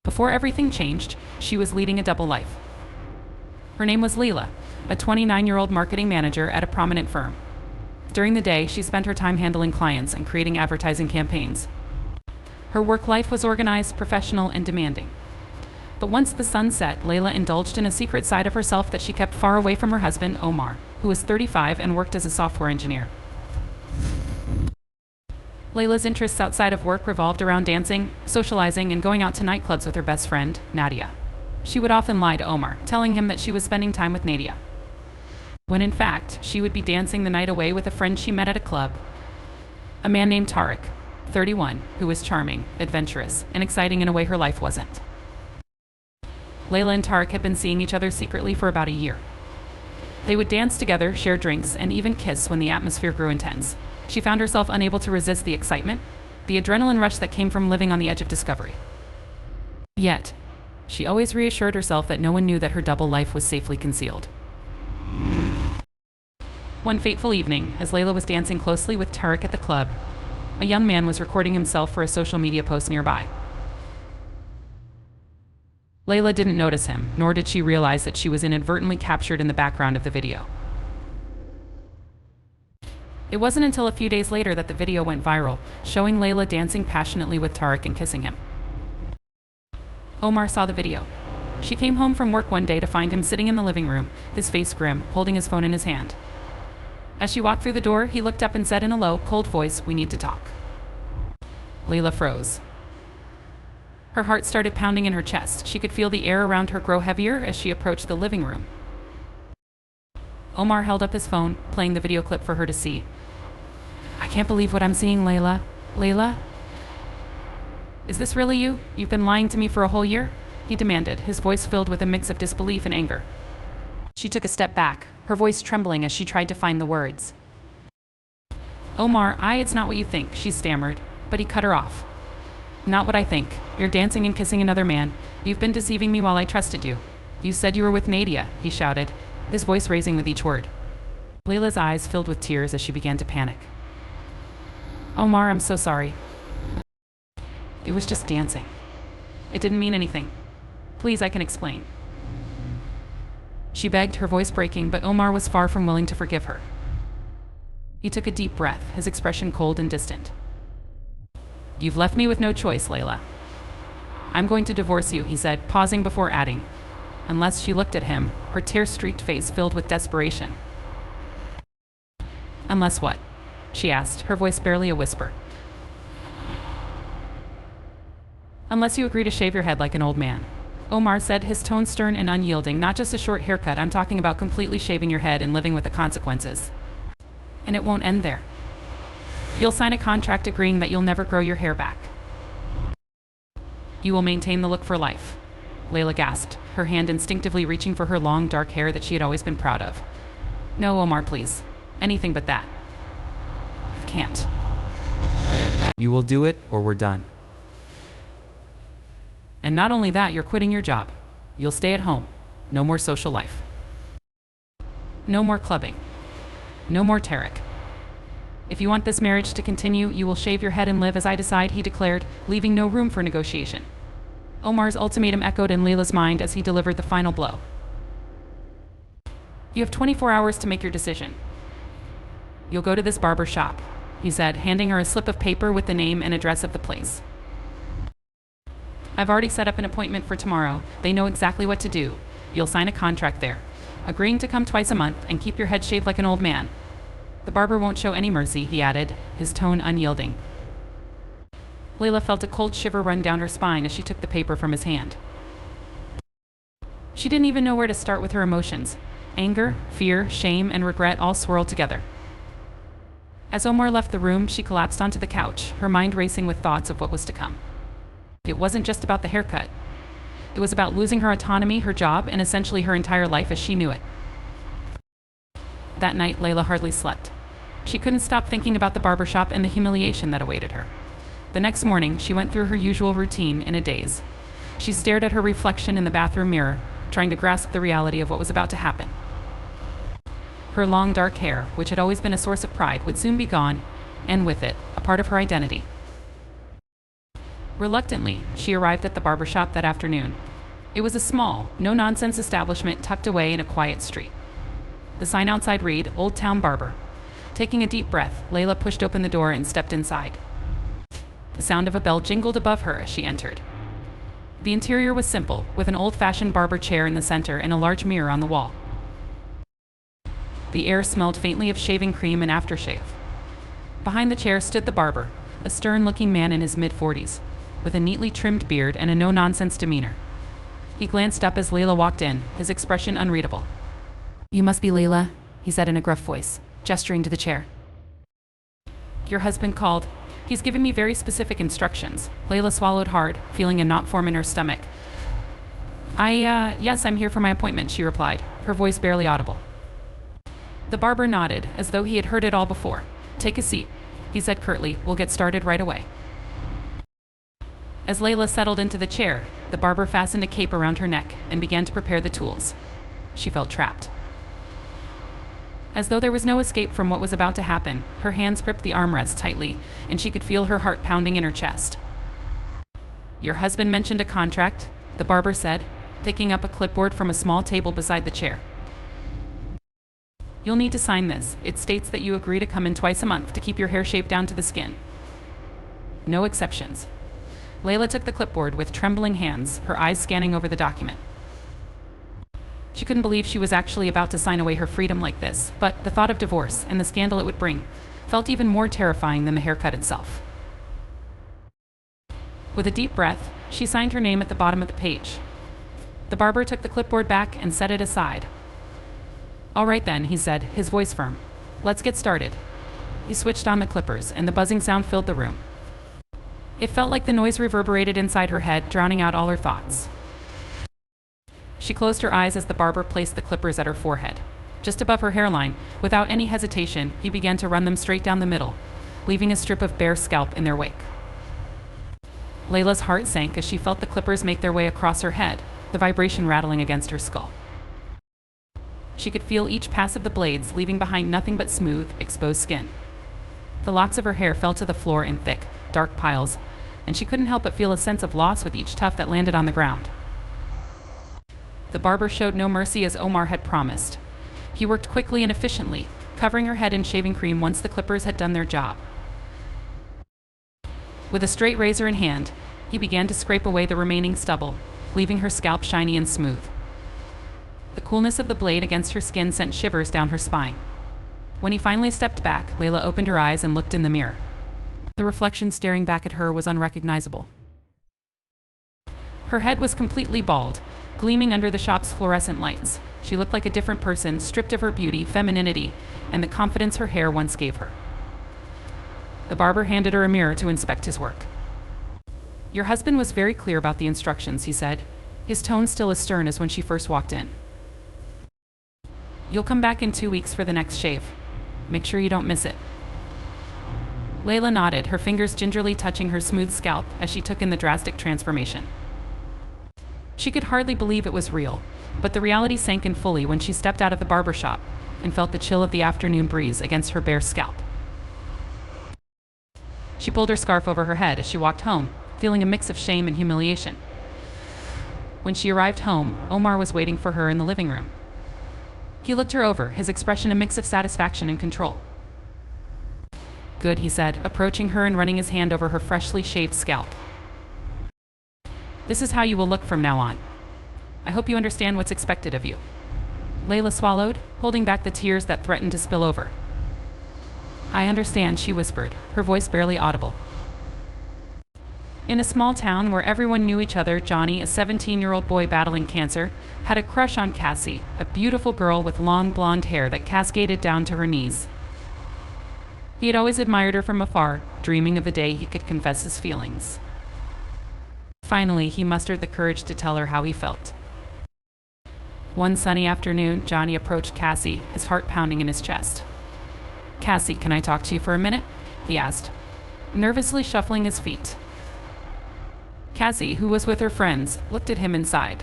Before everything changed, she was leading a double life. Her name was Layla, a 29-year-old marketing manager at a prominent firm. During the day, she spent her time handling clients and creating advertising campaigns. Her work life was organized, professional, and demanding. But once the sun set, Layla indulged in a secret side of herself that she kept far away from her husband, Omar, who was 35 and worked as a software engineer. Layla's interests outside of work revolved around dancing, socializing, and going out to nightclubs with her best friend, Nadia. She would often lie to Omar, telling him that she was spending time with Nadia, when in fact, she would be dancing the night away with a friend she met at a club. A man named Tariq, 31, who was charming, adventurous, and exciting in a way her life wasn't. Layla and Tariq had been seeing each other secretly for about a year. They would dance together, share drinks, and even kiss when the atmosphere grew intense. She found herself unable to resist the excitement, the adrenaline rush that came from living on the edge of discovery. Yet, she always reassured herself that no one knew that her double life was safely concealed. One fateful evening, as Layla was dancing closely with Tariq at the club, a young man was recording himself for a social media post nearby. Layla didn't notice him, nor did she realize that she was inadvertently captured in the background of the video. It wasn't until a few days later that the video went viral, showing Layla dancing passionately with Tariq and kissing him. Omar saw the video. She came home from work one day to find him sitting in the living room, his face grim, holding his phone in his hand. As she walked through the door, he looked up and said in a low, cold voice, "We need to talk." Layla froze. Her heart started pounding in her chest. She could feel the air around her grow heavier as she approached the living room. Omar held up his phone, playing the video clip for her to see. "I can't believe what I'm seeing, Layla. Layla? Is this really you? You've been lying to me for a whole year?" he demanded, his voice filled with a mix of disbelief and anger. She took a step back, her voice trembling as she tried to find the words. "Omar, it's not what you think," she stammered, but he cut her off. "Not what I think. You're dancing and kissing another man. You've been deceiving me while I trusted you. You said you were with Nadia," he shouted, his voice raising with each word. Layla's eyes filled with tears as she began to panic. "Omar, I'm so sorry. It was just dancing. It didn't mean anything. Please, I can explain." She begged, her voice breaking, but Omar was far from willing to forgive her. He took a deep breath, his expression cold and distant. "You've left me with no choice, Layla. I'm going to divorce you," he said, pausing before adding, unless she looked at him, her tear-streaked face filled with desperation. "Unless what?" she asked, her voice barely a whisper. "Unless you agree to shave your head like an old man," Omar said, his tone stern and unyielding. "Not just a short haircut, I'm talking about completely shaving your head and living with the consequences. And it won't end there. You'll sign a contract agreeing that you'll never grow your hair back. You will maintain the look for life." Layla gasped, her hand instinctively reaching for her long, dark hair that she had always been proud of. "No, Omar, please. Anything but that. I can't." "You will do it, or we're done." "And not only that, you're quitting your job. You'll stay at home. No more social life. No more clubbing. No more Tariq. If you want this marriage to continue, you will shave your head and live as I decide," he declared, leaving no room for negotiation. Omar's ultimatum echoed in Layla's mind as he delivered the final blow. "You have 24 hours to make your decision. You'll go to this barber shop," he said, handing her a slip of paper with the name and address of the place. "I've already set up an appointment for tomorrow. They know exactly what to do. You'll sign a contract there, agreeing to come twice a month and keep your head shaved like an old man. The barber won't show any mercy," he added, his tone unyielding. Layla felt a cold shiver run down her spine as she took the paper from his hand. She didn't even know where to start with her emotions. Anger, fear, shame, and regret all swirled together. As Omar left the room, she collapsed onto the couch, her mind racing with thoughts of what was to come. It wasn't just about the haircut. It was about losing her autonomy, her job, and essentially her entire life as she knew it. That night, Layla hardly slept. She couldn't stop thinking about the barbershop and the humiliation that awaited her. The next morning, she went through her usual routine in a daze. She stared at her reflection in the bathroom mirror, trying to grasp the reality of what was about to happen. Her long, dark hair, which had always been a source of pride, would soon be gone, and with it, a part of her identity. Reluctantly, she arrived at the barber shop that afternoon. It was a small, no-nonsense establishment tucked away in a quiet street. The sign outside read, "Old Town Barber." Taking a deep breath, Layla pushed open the door and stepped inside. The sound of a bell jingled above her as she entered. The interior was simple, with an old-fashioned barber chair in the center and a large mirror on the wall. The air smelled faintly of shaving cream and aftershave. Behind the chair stood the barber, a stern-looking man in his mid-40s, with a neatly trimmed beard and a no-nonsense demeanor. He glanced up as Layla walked in, his expression unreadable. "You must be Layla," he said in a gruff voice, gesturing to the chair. "Your husband called. He's given me very specific instructions." Layla swallowed hard, feeling a knot form in her stomach. Yes, I'm here for my appointment," she replied, her voice barely audible. The barber nodded, as though he had heard it all before. "Take a seat," he said curtly. "We'll get started right away." As Layla settled into the chair, the barber fastened a cape around her neck and began to prepare the tools. She felt trapped. As though there was no escape from what was about to happen, her hands gripped the armrest tightly, and she could feel her heart pounding in her chest. "Your husband mentioned a contract," the barber said, picking up a clipboard from a small table beside the chair. "You'll need to sign this. It states that you agree to come in twice a month to keep your hair shaved down to the skin. No exceptions." Layla took the clipboard with trembling hands, her eyes scanning over the document. She couldn't believe she was actually about to sign away her freedom like this, but the thought of divorce and the scandal it would bring felt even more terrifying than the haircut itself. With a deep breath, she signed her name at the bottom of the page. The barber took the clipboard back and set it aside. "All right then," he said, his voice firm. "Let's get started." He switched on the clippers, and the buzzing sound filled the room. It felt like the noise reverberated inside her head, drowning out all her thoughts. She closed her eyes as the barber placed the clippers at her forehead. Just above her hairline, without any hesitation, he began to run them straight down the middle, leaving a strip of bare scalp in their wake. Layla's heart sank as she felt the clippers make their way across her head, the vibration rattling against her skull. She could feel each pass of the blades, leaving behind nothing but smooth, exposed skin. The locks of her hair fell to the floor in thick, dark piles, and she couldn't help but feel a sense of loss with each tuft that landed on the ground. The barber showed no mercy as Omar had promised. He worked quickly and efficiently, covering her head in shaving cream once the clippers had done their job. With a straight razor in hand, he began to scrape away the remaining stubble, leaving her scalp shiny and smooth. The coolness of the blade against her skin sent shivers down her spine. When he finally stepped back, Layla opened her eyes and looked in the mirror. The reflection staring back at her was unrecognizable. Her head was completely bald, gleaming under the shop's fluorescent lights. She looked like a different person, stripped of her beauty, femininity, and the confidence her hair once gave her. The barber handed her a mirror to inspect his work. "Your husband was very clear about the instructions," he said, his tone still as stern as when she first walked in. "You'll come back in 2 weeks for the next shave. Make sure you don't miss it." Layla nodded, her fingers gingerly touching her smooth scalp as she took in the drastic transformation. She could hardly believe it was real, but the reality sank in fully when she stepped out of the barber shop and felt the chill of the afternoon breeze against her bare scalp. She pulled her scarf over her head as she walked home, feeling a mix of shame and humiliation. When she arrived home, Omar was waiting for her in the living room. He looked her over, his expression a mix of satisfaction and control. "Good," he said, approaching her and running his hand over her freshly shaved scalp. "This is how you will look from now on. I hope you understand what's expected of you." Layla swallowed, holding back the tears that threatened to spill over. "I understand," she whispered, her voice barely audible. In a small town where everyone knew each other, Johnny, a 17-year-old boy battling cancer, had a crush on Cassie, a beautiful girl with long blonde hair that cascaded down to her knees. He had always admired her from afar, dreaming of the day he could confess his feelings. Finally, he mustered the courage to tell her how he felt. One sunny afternoon, Johnny approached Cassie, his heart pounding in his chest. "Cassie, can I talk to you for a minute?" he asked, nervously shuffling his feet. Cassie, who was with her friends, looked at him inside.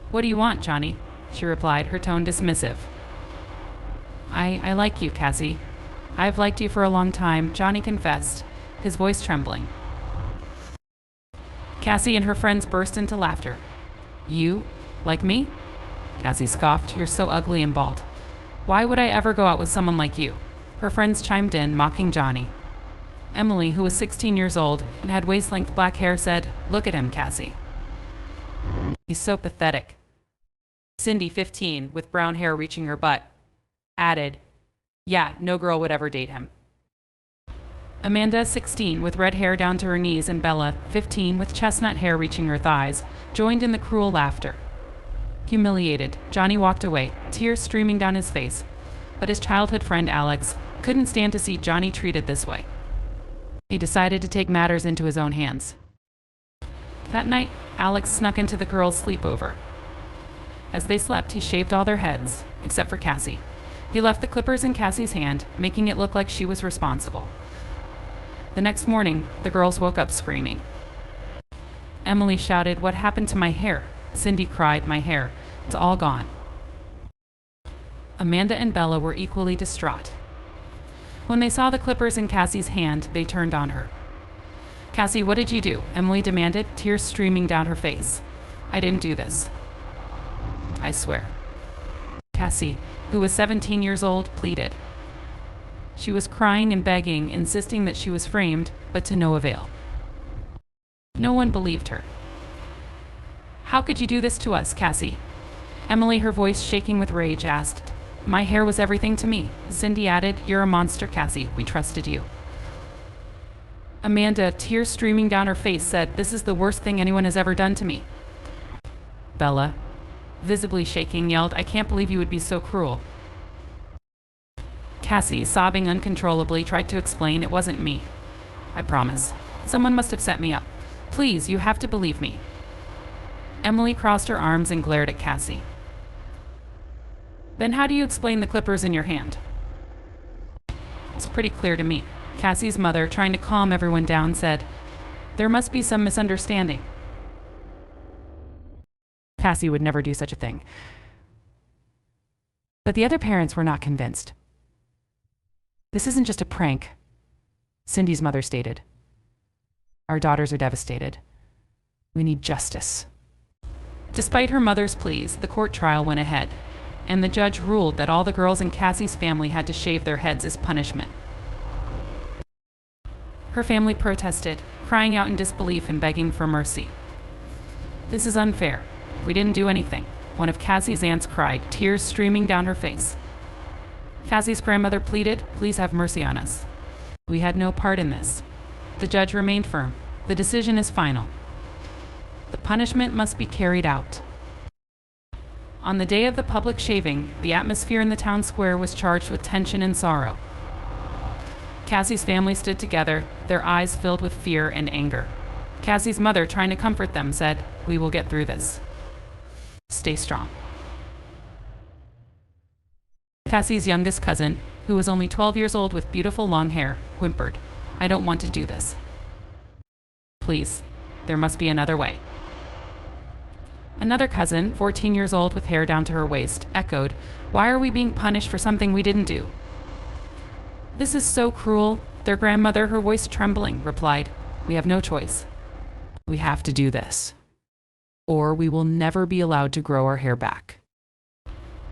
"What do you want, Johnny?" she replied, her tone dismissive. I like you, Cassie. I've liked you for a long time," Johnny confessed, his voice trembling. Cassie and her friends burst into laughter. You? Like me? Cassie scoffed. You're so ugly and bald. Why would I ever go out with someone like you? Her friends chimed in, mocking Johnny. Emily, who was 16 years old and had waist-length black hair, said, Look at him, Cassie. He's so pathetic. Cindy, 15, with brown hair reaching her butt, added, Yeah, no girl would ever date him. Amanda, 16, with red hair down to her knees, and Bella, 15, with chestnut hair reaching her thighs, joined in the cruel laughter. Humiliated, Johnny walked away, tears streaming down his face, but his childhood friend Alex couldn't stand to see Johnny treated this way. He decided to take matters into his own hands. That night, Alex snuck into the girls' sleepover. As they slept, he shaved all their heads, except for Cassie. He left the clippers in Cassie's hand, making it look like she was responsible. The next morning, the girls woke up screaming. Emily shouted, What happened to my hair? Cindy cried, My hair. It's all gone. Amanda and Bella were equally distraught. When they saw the clippers in Cassie's hand, they turned on her. Cassie, what did you do? Emily demanded, tears streaming down her face. I didn't do this. I swear. Cassie, who was 17 years old, pleaded. She was crying and begging, insisting that she was framed, but to no avail. No one believed her. How could you do this to us, Cassie? Emily, her voice shaking with rage, asked. My hair was everything to me. Cindy added, You're a monster, Cassie. We trusted you. Amanda, tears streaming down her face, said, This is the worst thing anyone has ever done to me. Bella, visibly shaking, yelled, I can't believe you would be so cruel. Cassie, sobbing uncontrollably, tried to explain, It wasn't me. I promise. Someone must have set me up. Please, you have to believe me. Emily crossed her arms and glared at Cassie. Then how do you explain the clippers in your hand? It's pretty clear to me. Cassie's mother, trying to calm everyone down, said, There must be some misunderstanding. Cassie would never do such a thing. But the other parents were not convinced. This isn't just a prank, Cindy's mother stated. Our daughters are devastated. We need justice. Despite her mother's pleas, the court trial went ahead, and the judge ruled that all the girls in Cassie's family had to shave their heads as punishment. Her family protested, crying out in disbelief and begging for mercy. This is unfair. We didn't do anything, one of Cassie's aunts cried, tears streaming down her face. Cassie's grandmother pleaded, Please have mercy on us. We had no part in this. The judge remained firm. The decision is final. The punishment must be carried out. On the day of the public shaving, the atmosphere in the town square was charged with tension and sorrow. Cassie's family stood together, their eyes filled with fear and anger. Cassie's mother, trying to comfort them, said, We will get through this. Stay strong. Cassie's youngest cousin, who was only 12 years old with beautiful long hair, whimpered, I don't want to do this. Please, there must be another way. Another cousin, 14 years old with hair down to her waist, echoed, Why are we being punished for something we didn't do? This is so cruel, their grandmother, her voice trembling, replied, We have no choice. We have to do this, or we will never be allowed to grow our hair back.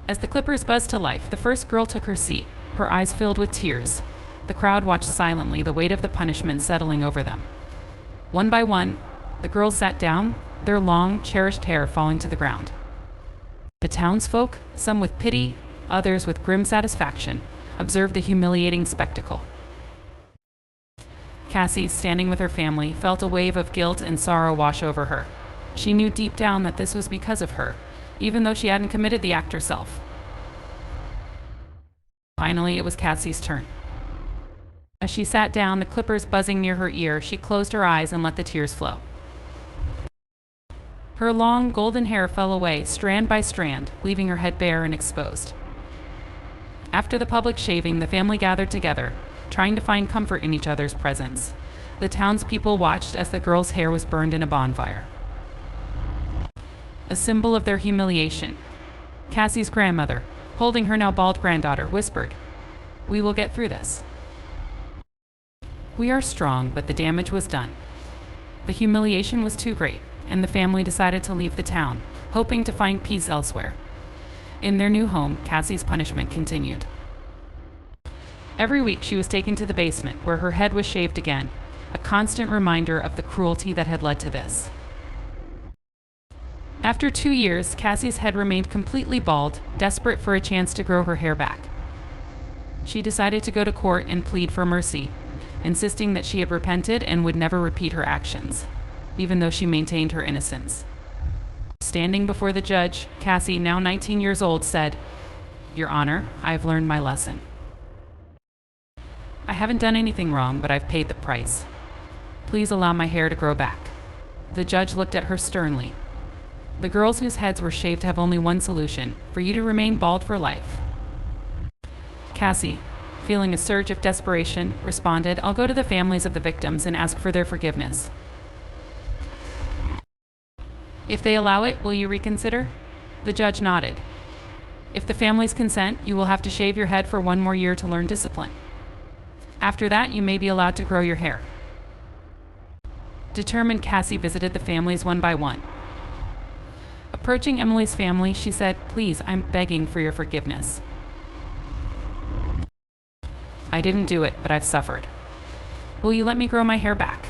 As the clippers buzzed to life, the first girl took her seat, her eyes filled with tears. The crowd watched silently, the weight of the punishment settling over them. One by one, the girls sat down, their long, cherished hair falling to the ground. The townsfolk, some with pity, others with grim satisfaction, observed the humiliating spectacle. Cassie, standing with her family, felt a wave of guilt and sorrow wash over her. She knew deep down that this was because of her, even though she hadn't committed the act herself. Finally, it was Cassie's turn. As she sat down, the clippers buzzing near her ear, she closed her eyes and let the tears flow. Her long, golden hair fell away, strand by strand, leaving her head bare and exposed. After the public shaving, the family gathered together, trying to find comfort in each other's presence. The townspeople watched as the girl's hair was burned in a bonfire. A symbol of their humiliation, Cassie's grandmother, holding her now bald granddaughter, whispered, We will get through this. We are strong, but the damage was done. The humiliation was too great, and the family decided to leave the town, hoping to find peace elsewhere. In their new home, Cassie's punishment continued. Every week she was taken to the basement, where her head was shaved again, a constant reminder of the cruelty that had led to this. After 2 years, Cassie's head remained completely bald, desperate for a chance to grow her hair back. She decided to go to court and plead for mercy, insisting that she had repented and would never repeat her actions, even though she maintained her innocence. Standing before the judge, Cassie, now 19 years old, said, "Your Honor, I have learned my lesson. I haven't done anything wrong, but I've paid the price. Please allow my hair to grow back." The judge looked at her sternly. "The girls whose heads were shaved have only one solution: for you to remain bald for life." Cassie, feeling a surge of desperation, responded, "I'll go to the families of the victims and ask for their forgiveness." "If they allow it, will you reconsider?" The judge nodded. "If the families consent, you will have to shave your head for 1 more year to learn discipline. After that, you may be allowed to grow your hair." Determined, Cassie visited the families one by one. Approaching Emily's family, she said, "Please, I'm begging for your forgiveness. I didn't do it, but I've suffered. Will you let me grow my hair back?"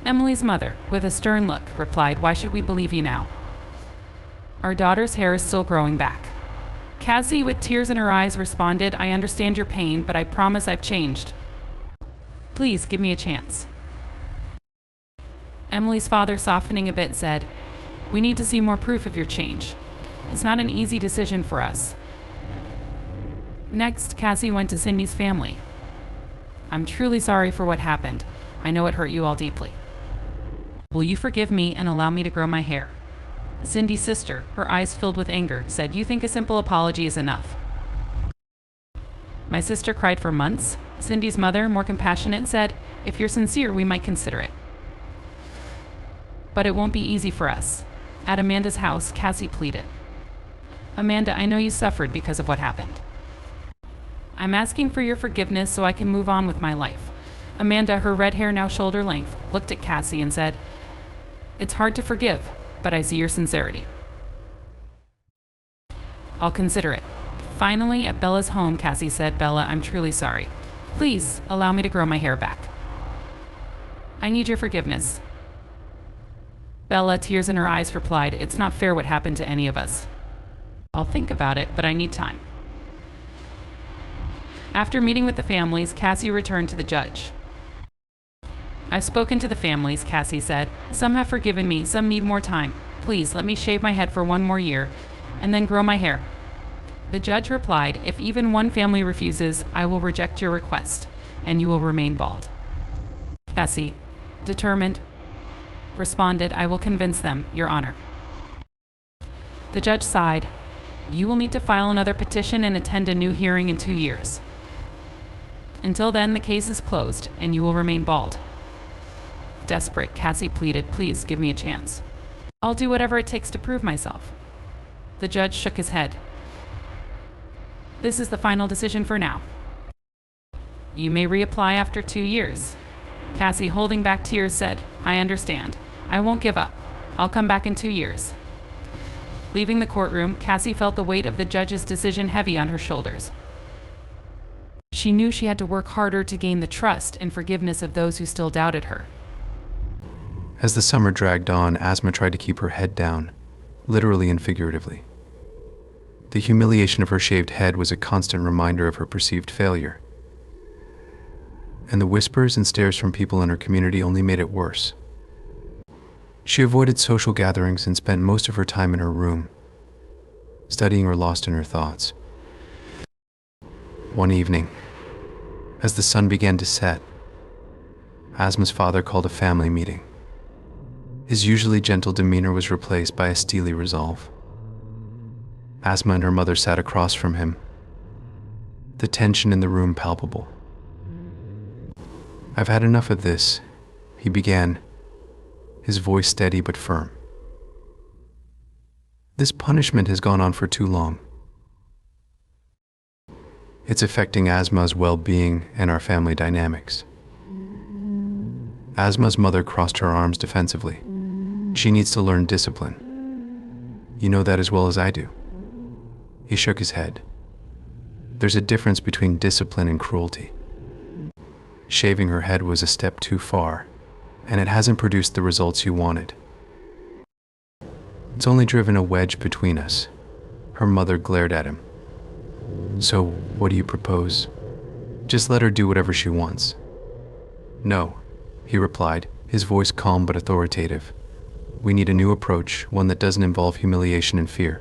Emily's mother, with a stern look, replied, "Why should we believe you now? Our daughter's hair is still growing back." Cassie, with tears in her eyes, responded, "I understand your pain, but I promise I've changed. Please give me a chance." Emily's father, softening a bit, said, "We need to see more proof of your change. It's not an easy decision for us." Next, Cassie went to Cindy's family. "I'm truly sorry for what happened. I know it hurt you all deeply. Will you forgive me and allow me to grow my hair?" Cindy's sister, her eyes filled with anger, said, "You think a simple apology is enough?" "My sister cried for months." Cindy's mother, more compassionate, said, "If you're sincere, we might consider it. But it won't be easy for us." At Amanda's house, Cassie pleaded, "Amanda, I know you suffered because of what happened. I'm asking for your forgiveness so I can move on with my life." Amanda, her red hair now shoulder length, looked at Cassie and said, "It's hard to forgive, but I see your sincerity. I'll consider it." Finally, at Bella's home, Cassie said, "Bella, I'm truly sorry. Please allow me to grow my hair back. I need your forgiveness." Bella, tears in her eyes, replied, "It's not fair what happened to any of us. I'll think about it, but I need time." After meeting with the families, Cassie returned to the judge. "I've spoken to the families," Cassie said. "Some have forgiven me, some need more time. Please let me shave my head for 1 more year and then grow my hair." The judge replied, "If even one family refuses, I will reject your request and you will remain bald." Cassie, determined, responded, "I will convince them, Your Honor." The judge sighed. "You will need to file another petition and attend a new hearing in 2 years. Until then, the case is closed, and you will remain bald." Desperate, Cassie pleaded, "Please give me a chance. I'll do whatever it takes to prove myself." The judge shook his head. "This is the final decision for now. You may reapply after 2 years." Cassie, holding back tears, said, "I understand. I won't give up. I'll come back in 2 years." Leaving the courtroom, Cassie felt the weight of the judge's decision heavy on her shoulders. She knew she had to work harder to gain the trust and forgiveness of those who still doubted her. As the summer dragged on, Asma tried to keep her head down, literally and figuratively. The humiliation of her shaved head was a constant reminder of her perceived failure. And the whispers and stares from people in her community only made it worse. She avoided social gatherings and spent most of her time in her room, studying or lost in her thoughts. One evening, as the sun began to set, Asma's father called a family meeting. His usually gentle demeanor was replaced by a steely resolve. Asma and her mother sat across from him, the tension in the room palpable. "I've had enough of this," he began, his voice steady but firm. "This punishment has gone on for too long. It's affecting Asma's well-being and our family dynamics. Asma's mother crossed her arms defensively. She needs to learn discipline. You know that as well as I do. He shook his head. There's a difference between discipline and cruelty. Shaving her head was a step too far, and it hasn't produced the results you wanted. It's only driven a wedge between us. Her mother glared at him. So, what do you propose? Just let her do whatever she wants. No, he replied, his voice calm but authoritative. We need a new approach, one that doesn't involve humiliation and fear.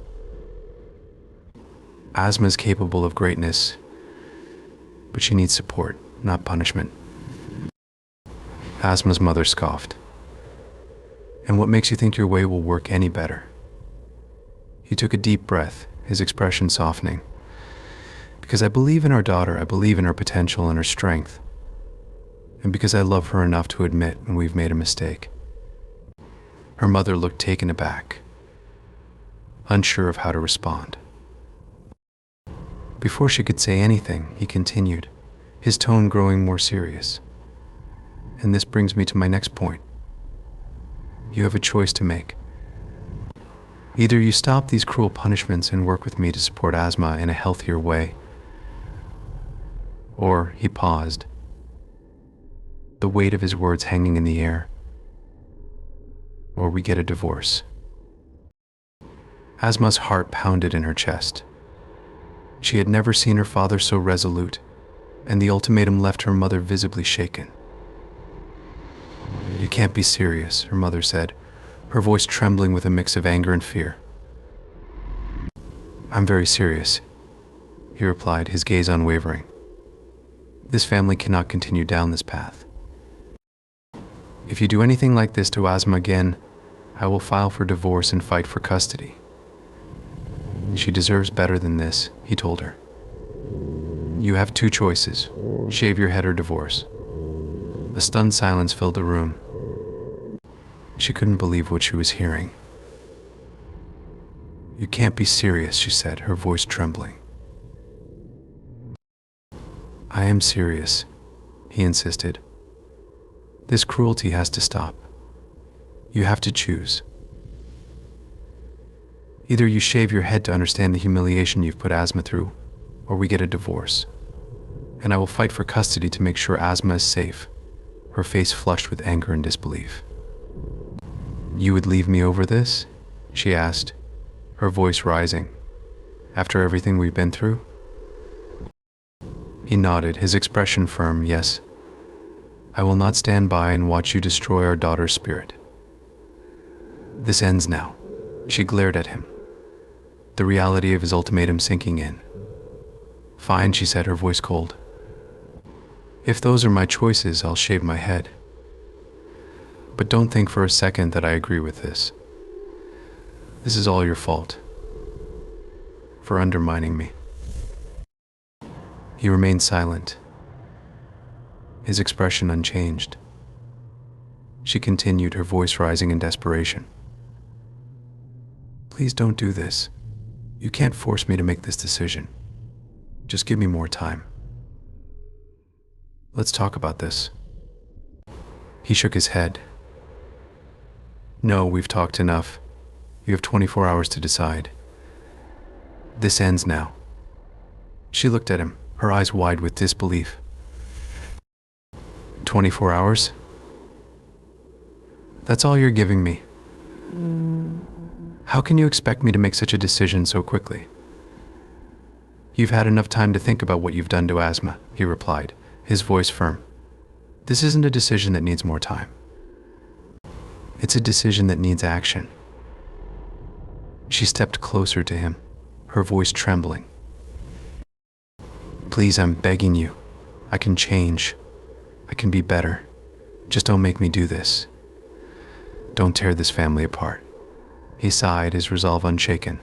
Asma is capable of greatness, but she needs support, not punishment. Asma's mother scoffed. And what makes you think your way will work any better? He took a deep breath, his expression softening. Because I believe in our daughter, I believe in her potential and her strength. And because I love her enough to admit when we've made a mistake. Her mother looked taken aback, unsure of how to respond. Before she could say anything, he continued, his tone growing more serious. And this brings me to my next point. You have a choice to make. Either you stop these cruel punishments and work with me to support Asma in a healthier way, or he paused, the weight of his words hanging in the air, or we get a divorce. Asma's heart pounded in her chest. She had never seen her father so resolute, and the ultimatum left her mother visibly shaken. You can't be serious, her mother said, her voice trembling with a mix of anger and fear. I'm very serious, he replied, his gaze unwavering. This family cannot continue down this path. If you do anything like this to Asma again, I will file for divorce and fight for custody. She deserves better than this, he told her. You have two choices, shave your head or divorce. A stunned silence filled the room. She couldn't believe what she was hearing. You can't be serious, she said, her voice trembling. I am serious, he insisted. This cruelty has to stop. You have to choose. Either you shave your head to understand the humiliation you've put Asma through, or we get a divorce. And I will fight for custody to make sure Asma is safe, her face flushed with anger and disbelief. You would leave me over this? She asked, her voice rising. After everything we've been through? He nodded, his expression firm. Yes. I will not stand by and watch you destroy our daughter's spirit. This ends now. She glared at him, the reality of his ultimatum sinking in. Fine, she said, her voice cold. If those are my choices, I'll shave my head. But don't think for a second that I agree with this. This is all your fault. For undermining me. He remained silent, his expression unchanged. She continued, her voice rising in desperation. Please don't do this. You can't force me to make this decision. Just give me more time. Let's talk about this. He shook his head. No, we've talked enough. You have 24 hours to decide. This ends now. She looked at him, her eyes wide with disbelief. 24 hours? That's all you're giving me. How can you expect me to make such a decision so quickly? You've had enough time to think about what you've done to Asma, he replied, his voice firm. This isn't a decision that needs more time. It's a decision that needs action. She stepped closer to him, her voice trembling. Please, I'm begging you. I can change. I can be better. Just don't make me do this. Don't tear this family apart. He sighed, his resolve unshaken.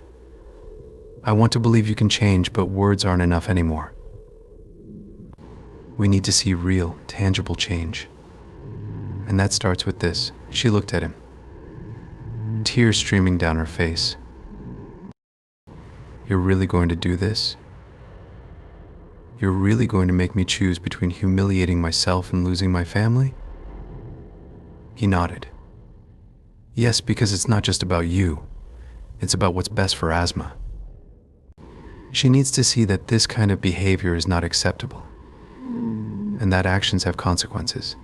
I want to believe you can change, but words aren't enough anymore. We need to see real, tangible change. And that starts with this. She looked at him, tears streaming down her face. You're really going to do this? You're really going to make me choose between humiliating myself and losing my family? He nodded. Yes, because it's not just about you. It's about what's best for Asma. She needs to see that this kind of behavior is not acceptable, and that actions have consequences.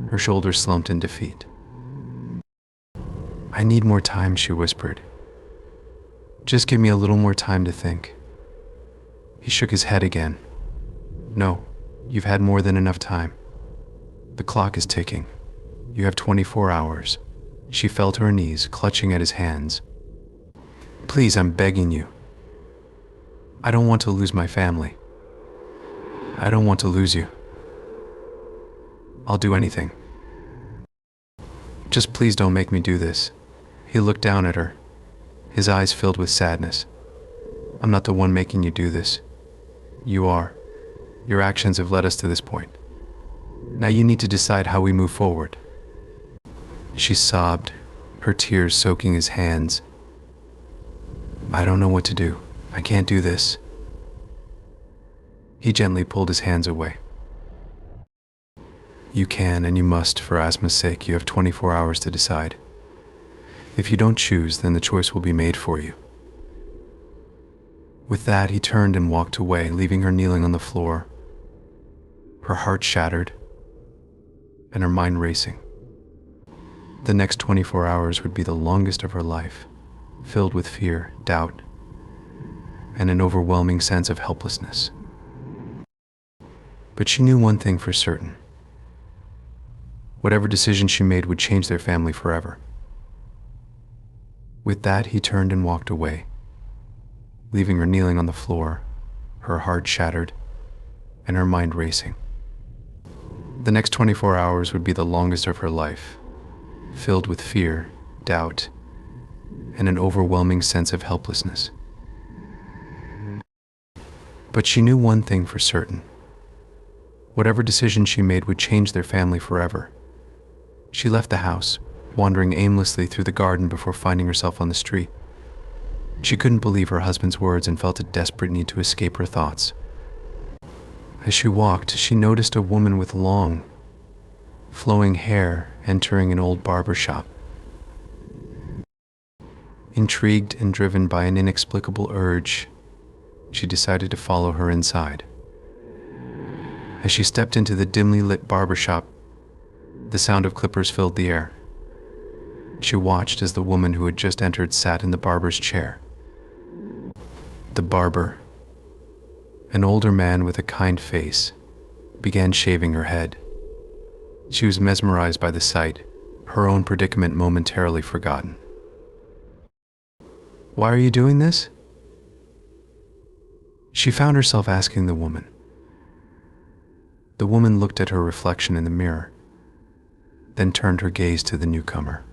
Her shoulders slumped in defeat. I need more time, she whispered. Just give me a little more time to think. He shook his head again. No, you've had more than enough time. The clock is ticking. You have 24 hours. She fell to her knees, clutching at his hands. Please, I'm begging you. I don't want to lose my family. I don't want to lose you. I'll do anything. Just please don't make me do this. He looked down at her, his eyes filled with sadness. I'm not the one making you do this. You are. Your actions have led us to this point. Now you need to decide how we move forward. She sobbed, her tears soaking his hands. I don't know what to do. I can't do this. He gently pulled his hands away. You can and you must, for Asma's sake. You have 24 hours to decide. If you don't choose, then the choice will be made for you. With that, he turned and walked away, leaving her kneeling on the floor, her heart shattered, and her mind racing. The next 24 hours would be the longest of her life, filled with fear, doubt, and an overwhelming sense of helplessness. But she knew one thing for certain. Whatever decision she made would change their family forever. With that, he turned and walked away, leaving her kneeling on the floor, her heart shattered, and her mind racing. The next 24 hours would be the longest of her life, filled with fear, doubt, and an overwhelming sense of helplessness. But she knew one thing for certain. Whatever decision she made would change their family forever. She left the house, wandering aimlessly through the garden before finding herself on the street. She couldn't believe her husband's words and felt a desperate need to escape her thoughts. As she walked, she noticed a woman with long, flowing hair entering an old barber shop. Intrigued and driven by an inexplicable urge, she decided to follow her inside. As she stepped into the dimly lit barber shop, the sound of clippers filled the air. She watched as the woman who had just entered sat in the barber's chair. The barber, an older man with a kind face, began shaving her head. She was mesmerized by the sight, her own predicament momentarily forgotten. Why are you doing this? She found herself asking the woman. The woman looked at her reflection in the mirror, then turned her gaze to the newcomer.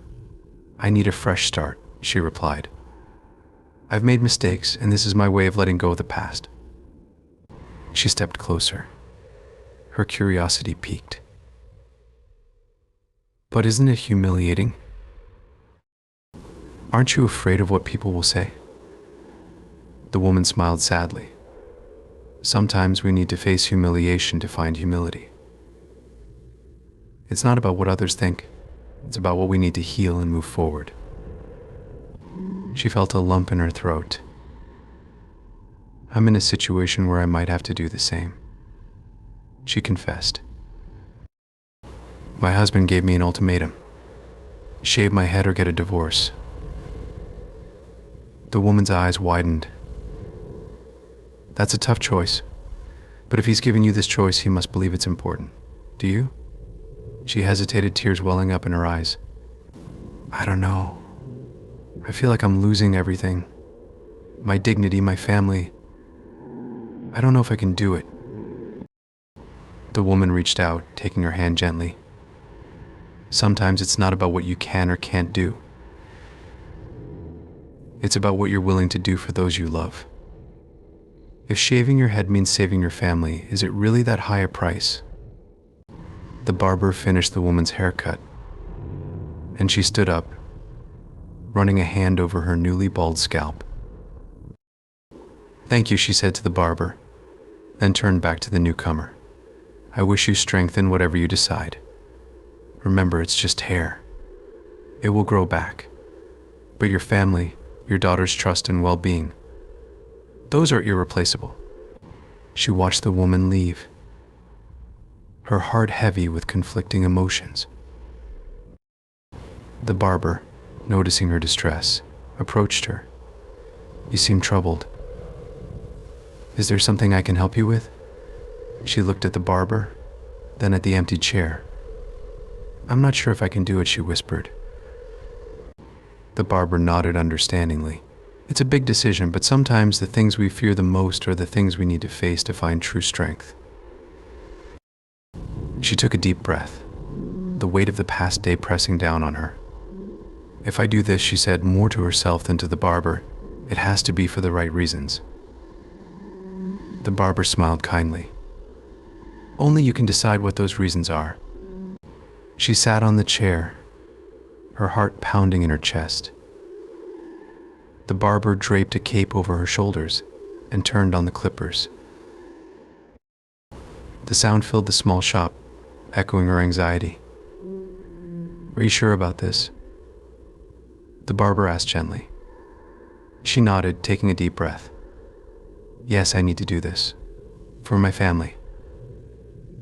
I need a fresh start, she replied. I've made mistakes, and this is my way of letting go of the past. She stepped closer. Her curiosity piqued. But isn't it humiliating? Aren't you afraid of what people will say? The woman smiled sadly. Sometimes we need to face humiliation to find humility. It's not about what others think. It's about what we need to heal and move forward. She felt a lump in her throat. I'm in a situation where I might have to do the same, she confessed. My husband gave me an ultimatum. Shave my head or get a divorce. The woman's eyes widened. That's a tough choice, but if he's giving you this choice, he must believe it's important. Do you? She hesitated, tears welling up in her eyes. I don't know. I feel like I'm losing everything. My dignity, my family. I don't know if I can do it. The woman reached out, taking her hand gently. Sometimes it's not about what you can or can't do. It's about what you're willing to do for those you love. If shaving your head means saving your family, is it really that high a price? The barber finished the woman's haircut, and she stood up, running a hand over her newly bald scalp. Thank you, she said to the barber, then turned back to the newcomer. I wish you strength in whatever you decide. Remember, it's just hair. It will grow back. But your family, your daughter's trust and well-being, those are irreplaceable." She watched the woman leave, her heart heavy with conflicting emotions. The barber, noticing her distress, approached her. "You seem troubled. Is there something I can help you with?" She looked at the barber, then at the empty chair. "I'm not sure if I can do it," she whispered. The barber nodded understandingly. It's a big decision, but sometimes the things we fear the most are the things we need to face to find true strength. She took a deep breath, the weight of the past day pressing down on her. "If I do this," she said, more to herself than to the barber, "it has to be for the right reasons." The barber smiled kindly. "Only you can decide what those reasons are." She sat on the chair, her heart pounding in her chest. The barber draped a cape over her shoulders and turned on the clippers. The sound filled the small shop, echoing her anxiety. "Are you sure about this?" the barber asked gently. She nodded, taking a deep breath. "Yes, I need to do this. For my family."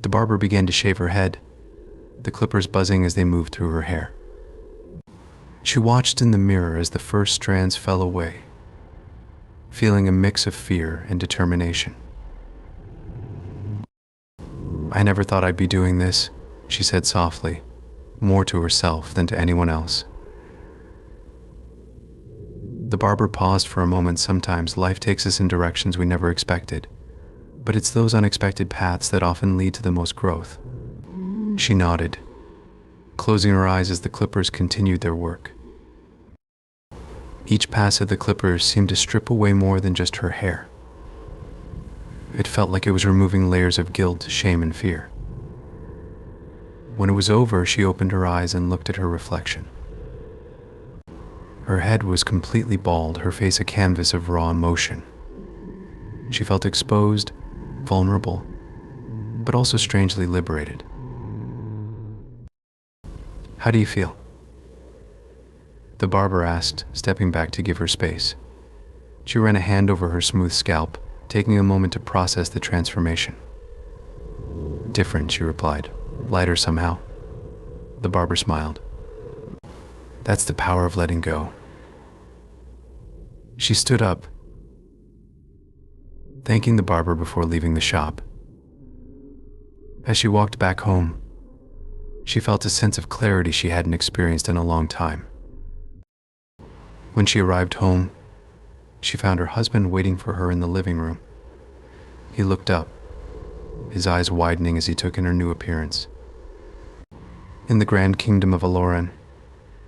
The barber began to shave her head, the clippers buzzing as they moved through her hair. She watched in the mirror as the first strands fell away, feeling a mix of fear and determination. "I never thought I'd be doing this," she said softly, more to herself than to anyone else. The barber paused for a moment. Sometimes life takes us in directions we never expected, but it's those unexpected paths that often lead to the most growth. She nodded, closing her eyes as the clippers continued their work. Each pass of the clippers seemed to strip away more than just her hair. It felt like it was removing layers of guilt, shame, and fear. When it was over, she opened her eyes and looked at her reflection. Her head was completely bald, her face a canvas of raw emotion. She felt exposed, vulnerable, but also strangely liberated. "How do you feel?" the barber asked, stepping back to give her space. She ran a hand over her smooth scalp, taking a moment to process the transformation. "Different," she replied. "Lighter somehow." The barber smiled. "That's the power of letting go." She stood up, thanking the barber before leaving the shop. As she walked back home, she felt a sense of clarity she hadn't experienced in a long time. When she arrived home, she found her husband waiting for her in the living room. He looked up, his eyes widening as he took in her new appearance. In the grand kingdom of Aloran,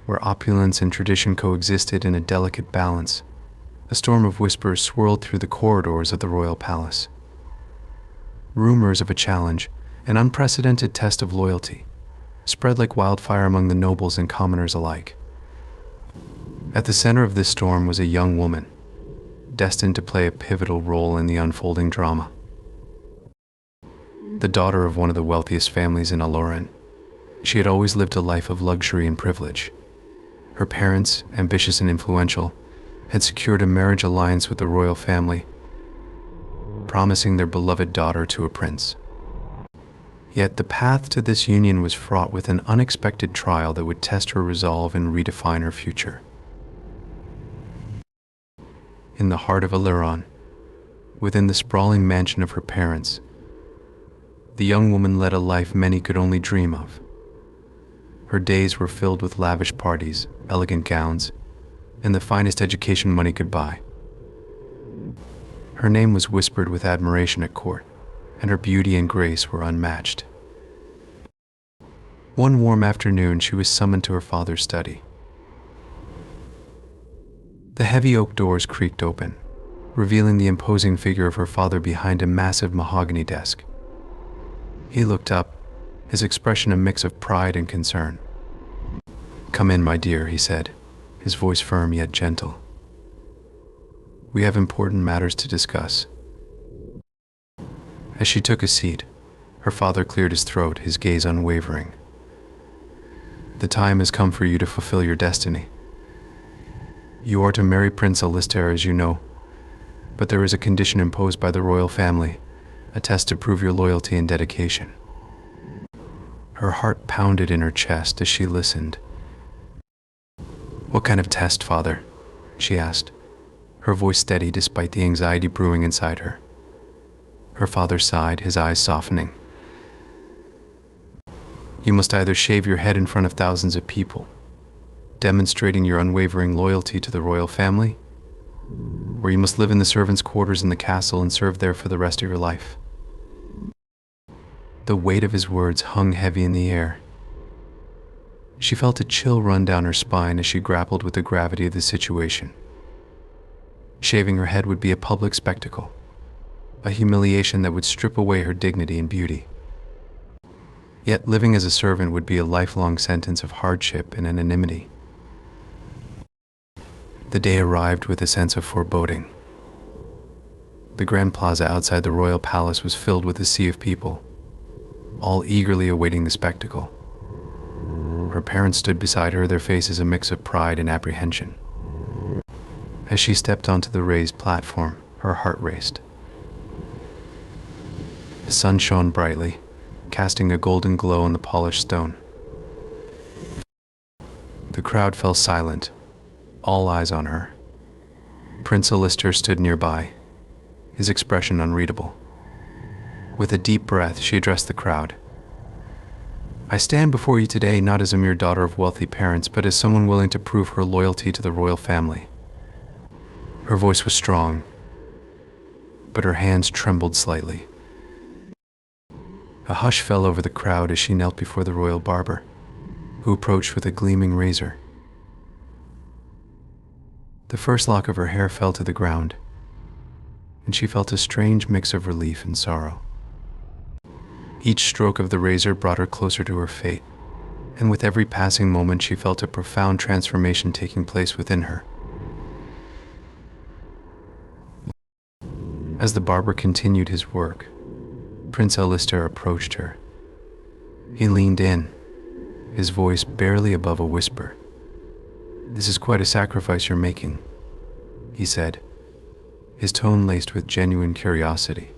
where opulence and tradition coexisted in a delicate balance, a storm of whispers swirled through the corridors of the royal palace. Rumors of a challenge, an unprecedented test of loyalty, spread like wildfire among the nobles and commoners alike. At the center of this storm was a young woman, destined to play a pivotal role in the unfolding drama. The daughter of one of the wealthiest families in Aloran, she had always lived a life of luxury and privilege. Her parents, ambitious and influential, had secured a marriage alliance with the royal family, promising their beloved daughter to a prince. Yet the path to this union was fraught with an unexpected trial that would test her resolve and redefine her future. In the heart of Aloran, within the sprawling mansion of her parents, the young woman led a life many could only dream of. Her days were filled with lavish parties, elegant gowns, and the finest education money could buy. Her name was whispered with admiration at court, and her beauty and grace were unmatched. One warm afternoon, she was summoned to her father's study. The heavy oak doors creaked open, revealing the imposing figure of her father behind a massive mahogany desk. He looked up, his expression a mix of pride and concern. "Come in, my dear," he said, his voice firm yet gentle. "We have important matters to discuss." As she took a seat, her father cleared his throat, his gaze unwavering. The time has come for you to fulfill your destiny. You are to marry Prince Alistair, as you know, but there is a condition imposed by the royal family, a test to prove your loyalty and dedication. Her heart pounded in her chest as she listened. "What kind of test, Father?" she asked, her voice steady despite the anxiety brewing inside her. Her father sighed, his eyes softening. "You must either shave your head in front of thousands of people, demonstrating your unwavering loyalty to the royal family, or you must live in the servants' quarters in the castle and serve there for the rest of your life." The weight of his words hung heavy in the air. She felt a chill run down her spine as she grappled with the gravity of the situation. Shaving her head would be a public spectacle, a humiliation that would strip away her dignity and beauty. Yet living as a servant would be a lifelong sentence of hardship and anonymity. The day arrived with a sense of foreboding. The Grand Plaza outside the royal palace was filled with a sea of people, all eagerly awaiting the spectacle. Her parents stood beside her, their faces a mix of pride and apprehension. As she stepped onto the raised platform, her heart raced. The sun shone brightly, casting a golden glow on the polished stone. The crowd fell silent, all eyes on her. Prince Alistair stood nearby, his expression unreadable. With a deep breath, she addressed the crowd. "I stand before you today not as a mere daughter of wealthy parents, but as someone willing to prove her loyalty to the royal family." Her voice was strong, but her hands trembled slightly. A hush fell over the crowd as she knelt before the royal barber, who approached with a gleaming razor. The first lock of her hair fell to the ground, and she felt a strange mix of relief and sorrow. Each stroke of the razor brought her closer to her fate, and with every passing moment she felt a profound transformation taking place within her. As the barber continued his work, Prince Alistair approached her. He leaned in, his voice barely above a whisper. "This is quite a sacrifice you're making," he said, his tone laced with genuine curiosity.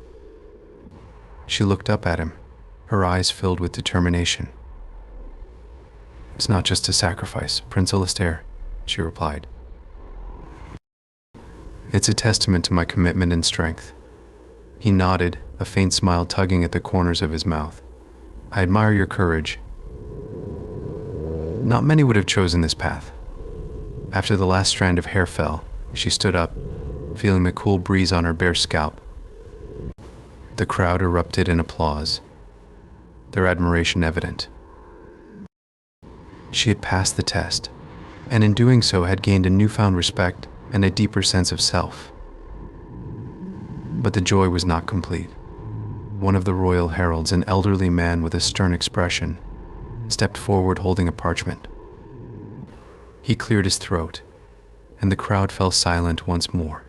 She looked up at him, her eyes filled with determination. "It's not just a sacrifice, Prince Alistair," she replied. "It's a testament to my commitment and strength." He nodded, a faint smile tugging at the corners of his mouth. "I admire your courage. Not many would have chosen this path." After the last strand of hair fell, she stood up, feeling the cool breeze on her bare scalp. The crowd erupted in applause, their admiration evident. She had passed the test, and in doing so had gained a newfound respect and a deeper sense of self. But the joy was not complete. One of the royal heralds, an elderly man with a stern expression, stepped forward holding a parchment. He cleared his throat, and the crowd fell silent once more.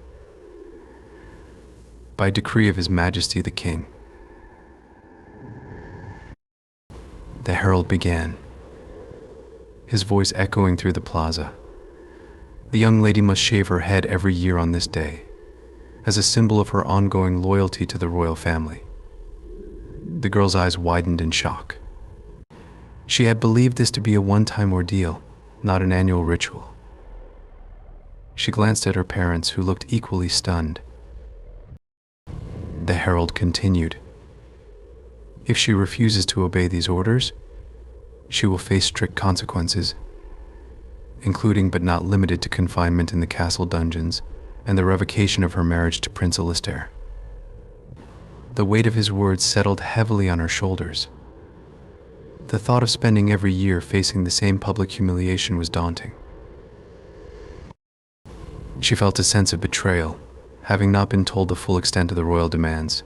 "By decree of His Majesty the King." The herald began, his voice echoing through the plaza. "The young lady must shave her head every year on this day, as a symbol of her ongoing loyalty to the royal family." The girl's eyes widened in shock. She had believed this to be a one-time ordeal, not an annual ritual. She glanced at her parents, who looked equally stunned. The herald continued. "If she refuses to obey these orders, she will face strict consequences, including but not limited to confinement in the castle dungeons and the revocation of her marriage to Prince Alistair." The weight of his words settled heavily on her shoulders. The thought of spending every year facing the same public humiliation was daunting. She felt a sense of betrayal, having not been told the full extent of the royal demands.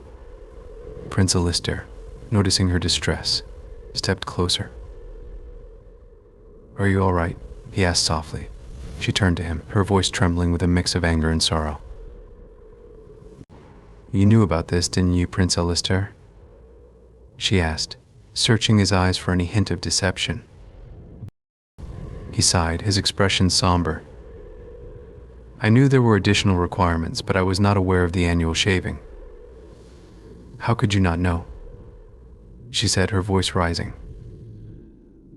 Prince Alistair, noticing her distress, stepped closer. "Are you all right?" he asked softly. She turned to him, her voice trembling with a mix of anger and sorrow. "You knew about this, didn't you, Prince Alistair?" she asked, searching his eyes for any hint of deception. He sighed, his expression somber. I knew there were additional requirements, but I was not aware of the annual shaving. How could you not know? She said, her voice rising.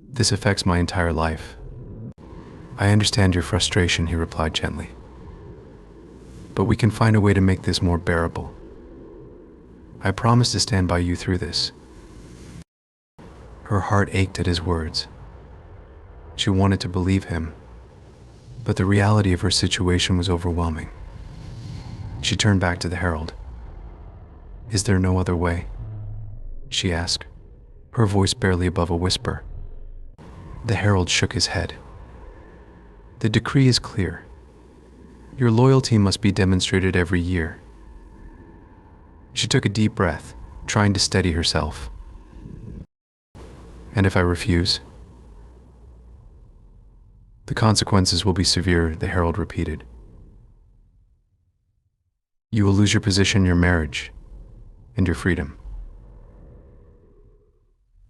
This affects my entire life. I understand your frustration, he replied gently. But we can find a way to make this more bearable. I promise to stand by you through this. Her heart ached at his words. She wanted to believe him, but the reality of her situation was overwhelming. She turned back to the herald. Is there no other way? She asked, her voice barely above a whisper. The herald shook his head. The decree is clear. Your loyalty must be demonstrated every year. She took a deep breath, trying to steady herself. And if I refuse? The consequences will be severe, the herald repeated. You will lose your position, your marriage, and your freedom.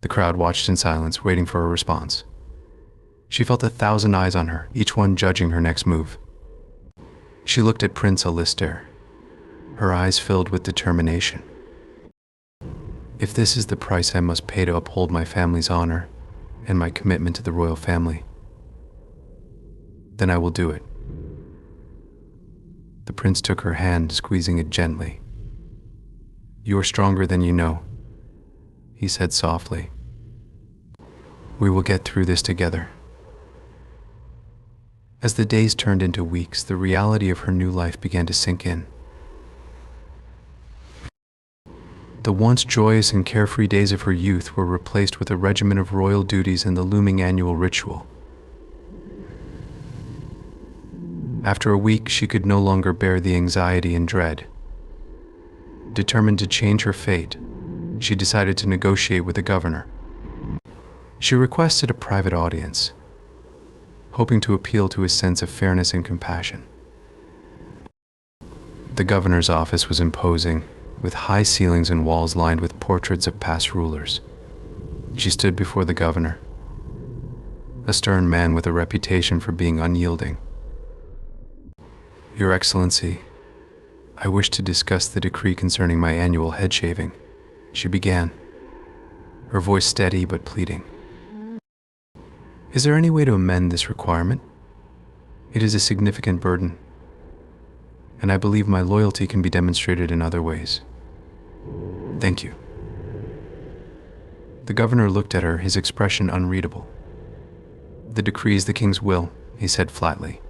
The crowd watched in silence, waiting for a response. She felt 1,000 eyes on her, each one judging her next move. She looked at Prince Alistair, her eyes filled with determination. If this is the price I must pay to uphold my family's honor and my commitment to the royal family, then I will do it. The prince took her hand, squeezing it gently. You are stronger than you know, he said softly. We will get through this together. As the days turned into weeks, the reality of her new life began to sink in. The once joyous and carefree days of her youth were replaced with a regimen of royal duties and the looming annual ritual. After a week, she could no longer bear the anxiety and dread. Determined to change her fate, she decided to negotiate with the governor. She requested a private audience, hoping to appeal to his sense of fairness and compassion. The governor's office was imposing, with high ceilings and walls lined with portraits of past rulers. She stood before the governor, a stern man with a reputation for being unyielding. Your Excellency, I wish to discuss the decree concerning my annual head shaving, she began, her voice steady but pleading. Is there any way to amend this requirement? It is a significant burden, and I believe my loyalty can be demonstrated in other ways. Thank you. The governor looked at her, his expression unreadable. The decree is the king's will, he said flatly.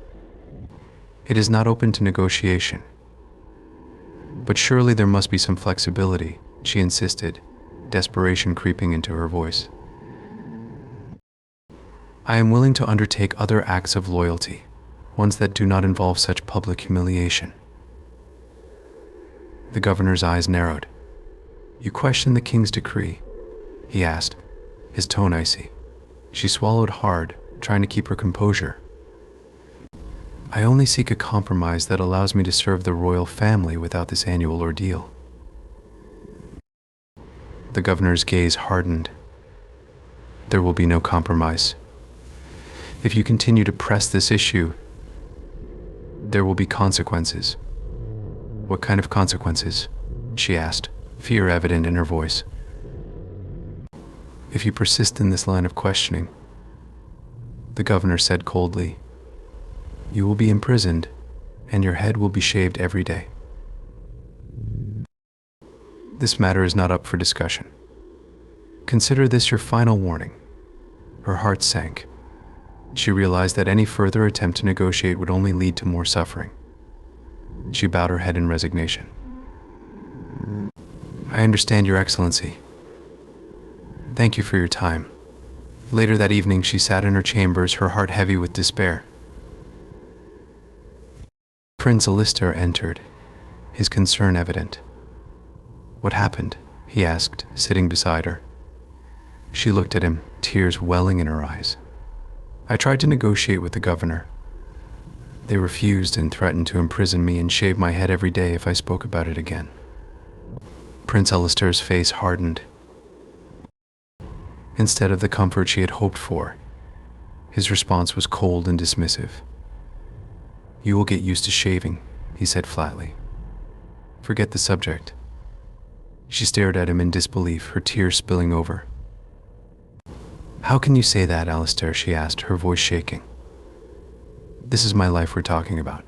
It is not open to negotiation. But surely there must be some flexibility, she insisted, desperation creeping into her voice. I am willing to undertake other acts of loyalty, ones that do not involve such public humiliation. The governor's eyes narrowed. You question the king's decree? He asked, his tone icy. She swallowed hard, trying to keep her composure. I only seek a compromise that allows me to serve the royal family without this annual ordeal. The governor's gaze hardened. There will be no compromise. If you continue to press this issue, there will be consequences. What kind of consequences? She asked, fear evident in her voice. If you persist in this line of questioning, the governor said coldly, you will be imprisoned, and your head will be shaved every day. This matter is not up for discussion. Consider this your final warning. Her heart sank. She realized that any further attempt to negotiate would only lead to more suffering. She bowed her head in resignation. I understand, Your Excellency. Thank you for your time. Later that evening, she sat in her chambers, her heart heavy with despair. Prince Alistair entered, his concern evident. What happened? He asked, sitting beside her. She looked at him, tears welling in her eyes. I tried to negotiate with the governor. They refused and threatened to imprison me and shave my head every day if I spoke about it again. Prince Alistair's face hardened. Instead of the comfort she had hoped for, His response was cold and dismissive. "You will get used to shaving," he said flatly. "Forget the subject." She stared at him in disbelief, her tears spilling over. "How can you say that, Alistair?" she asked, her voice shaking. "This is my life we're talking about.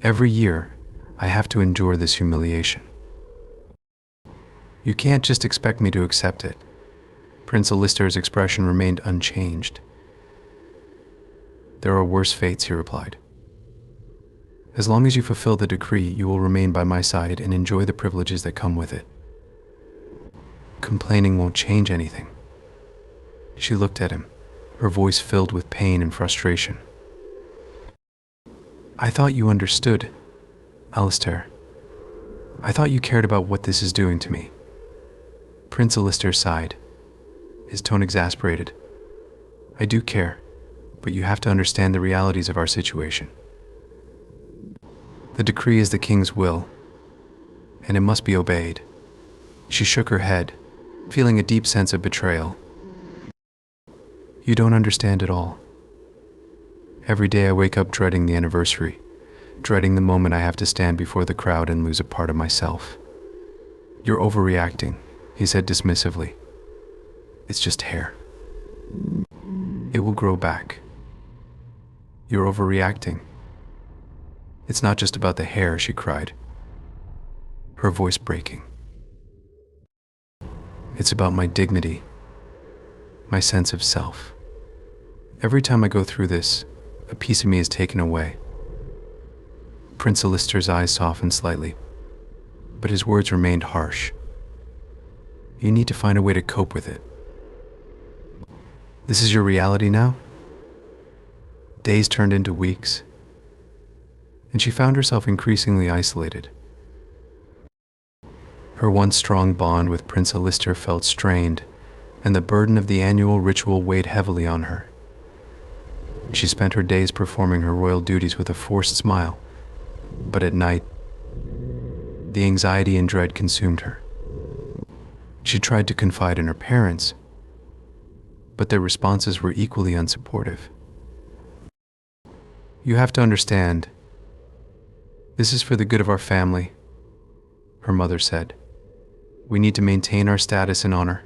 Every year, I have to endure this humiliation. You can't just expect me to accept it." Prince Alistair's expression remained unchanged. "There are worse fates," he replied. "As long as you fulfill the decree, you will remain by my side and enjoy the privileges that come with it. Complaining won't change anything." She looked at him, her voice filled with pain and frustration. "I thought you understood, Alistair. I thought you cared about what this is doing to me." Prince Alistair sighed, his tone exasperated. "I do care, but you have to understand the realities of our situation. The decree is the king's will, and it must be obeyed." She shook her head, feeling a deep sense of betrayal. "You don't understand at all. Every day I wake up dreading the anniversary, dreading the moment I have to stand before the crowd and lose a part of myself." "You're overreacting," he said dismissively. "It's just hair. It will grow back." "You're overreacting. It's not just about the hair," she cried, her voice breaking. "It's about my dignity, my sense of self. Every time I go through this, a piece of me is taken away." Prince Alistair's eyes softened slightly, but his words remained harsh. "You need to find a way to cope with it. This is your reality now?" Days turned into weeks, and she found herself increasingly isolated. Her once strong bond with Prince Alistair felt strained, and the burden of the annual ritual weighed heavily on her. She spent her days performing her royal duties with a forced smile, but at night, the anxiety and dread consumed her. She tried to confide in her parents, but their responses were equally unsupportive. "You have to understand, this is for the good of our family," her mother said. "We need to maintain our status and honor."